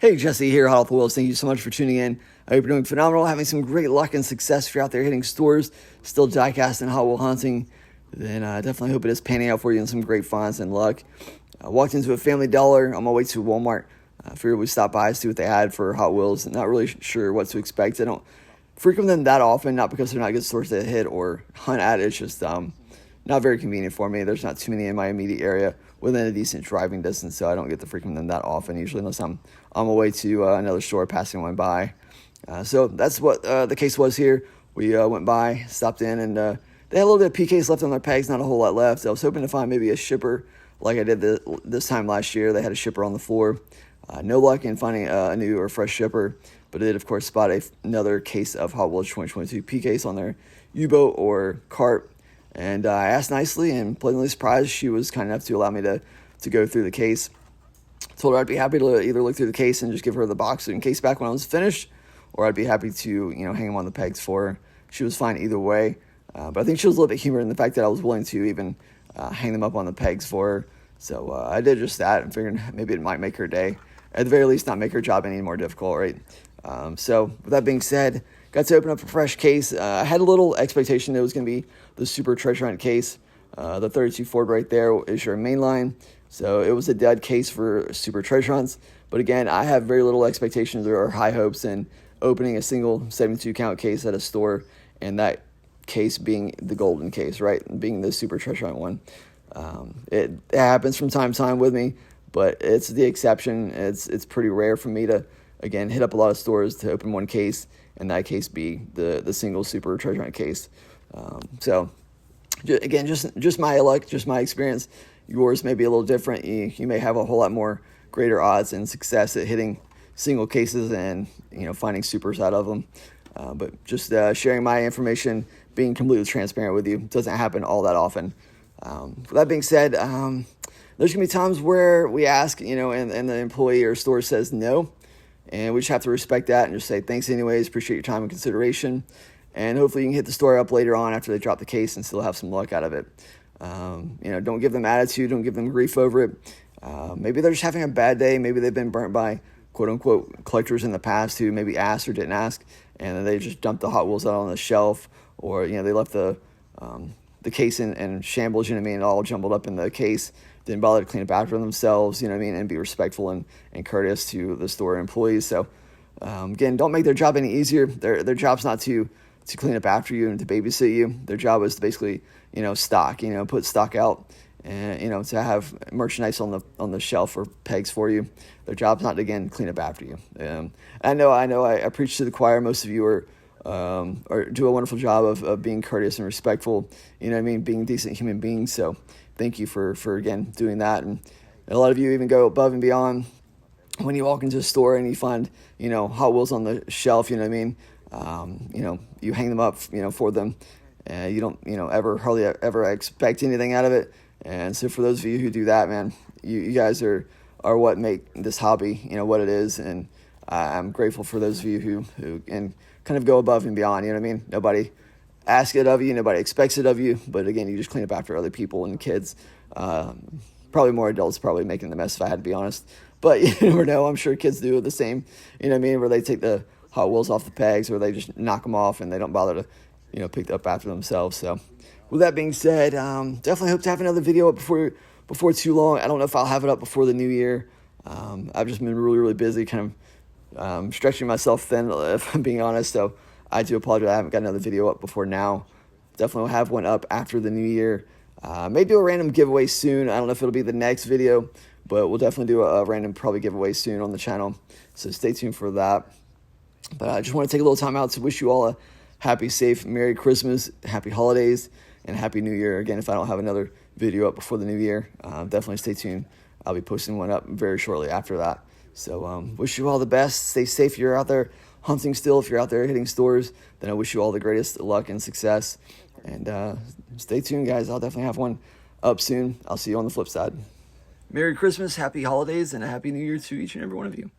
Hey, Jesse here, Hot Off the Wheels. Thank you so much for tuning in. I hope you're doing phenomenal, having some great luck and success if you're out there hitting stores, still diecast and Hot Wheel hunting. Then I definitely hope it is panning out for you and some great finds and luck. I walked into a Family Dollar on my way to Walmart. I figured we'd stop by, see what they had for Hot Wheels. Not really sure what to expect. I don't frequent them that often, not because they're not good stores to hit or hunt at. It's just not very convenient for me. There's not too many in my immediate area within a decent driving distance, so I don't get to frequent them that often, usually unless I'm on my way to another store passing one by. So that's what the case was here. We went by, stopped in, and they had a little bit of PKs left on their pegs, not a whole lot left. I was hoping to find maybe a shipper like I did this time last year. They had a shipper on the floor. No luck in finding a new or fresh shipper, but I did, of course, spot another case of Hot Wheels 2022 PKs on their U-boat or cart. And I asked nicely and pleasantly surprised. She was kind enough to allow me to go through the case. Told her I'd be happy to either look through the case and just give her the box and case back when I was finished, or I'd be happy to hang them on the pegs for her. She was fine either way. But I think she was a little bit humored in the fact that I was willing to even hang them up on the pegs for her. So I did just that and figured maybe it might make her day. At the very least, not make her job any more difficult, right? So with that being said, got to open up a fresh case. I had a little expectation that it was going to be the Super Treasure Hunt case. The 32 Ford right there is your main line. So it was a dead case for Super Treasure Hunts. But again, I have very little expectations or high hopes in opening a single 72 count case at a store, and that case being the golden case, right? Being the Super Treasure Hunt one. It happens from time to time with me, but it's the exception. It's pretty rare for me to, again, hit up a lot of stores to open one case, and that case be the single Super Treasure Hunt case. So again, just my luck, just my experience. Yours may be a little different. You may have a whole lot more greater odds and success at hitting single cases and finding supers out of them. But just sharing my information, being completely transparent with you, doesn't happen all that often. With that being said, there's gonna be times where we ask, and the employee or store says no, and we just have to respect that and just say thanks anyways. Appreciate your time and consideration. And hopefully you can hit the store up later on after they drop the case and still have some luck out of it. Don't give them attitude. Don't give them grief over it. Maybe they're just having a bad day. Maybe they've been burnt by quote-unquote collectors in the past who maybe asked or didn't ask, and then they just dumped the Hot Wheels out on the shelf, or they left the case in shambles, all jumbled up in the case. Didn't bother to clean up after themselves, and be respectful and courteous to the store employees. So, again, don't make their job any easier. Their job's not to clean up after you and to babysit you. Their job is to basically, stock, put stock out and, to have merchandise on the shelf or pegs for you. Their job's not to, again, clean up after you. I know I preach to the choir. Most of you are do a wonderful job of being courteous and respectful, being decent human beings. So thank you for again, doing that. And a lot of you even go above and beyond when you walk into a store and you find, Hot Wheels on the shelf, you hang them up, for them. You don't, hardly ever expect anything out of it. And so for those of you who do that, man, you guys are what make this hobby, what it is. And I'm grateful for those of you who and kind of go above and beyond, Nobody asks it of you, nobody expects it of you. But again, you just clean up after other people and kids. Probably more adults probably making the mess if I had to be honest. But you never know. I'm sure kids do the same, where they take the Hot Wheels off the pegs, or they just knock them off and they don't bother to, pick up after themselves. So with that being said, definitely hope to have another video up before too long. I don't know if I'll have it up before the new year. I've just been really, really busy, kind of stretching myself thin, if I'm being honest. So I do apologize. I haven't got another video up before now. Definitely will have one up after the new year. May do a random giveaway soon. I don't know if it'll be the next video, but we'll definitely do a random probably giveaway soon on the channel. So stay tuned for that. But I just want to take a little time out to wish you all a happy, safe, Merry Christmas, Happy Holidays, and Happy New Year. Again, if I don't have another video up before the new year, definitely stay tuned. I'll be posting one up very shortly after that. So wish you all the best. Stay safe if you're out there hunting still. If you're out there hitting stores, then I wish you all the greatest luck and success. And stay tuned, guys. I'll definitely have one up soon. I'll see you on the flip side. Merry Christmas, Happy Holidays, and a Happy New Year to each and every one of you.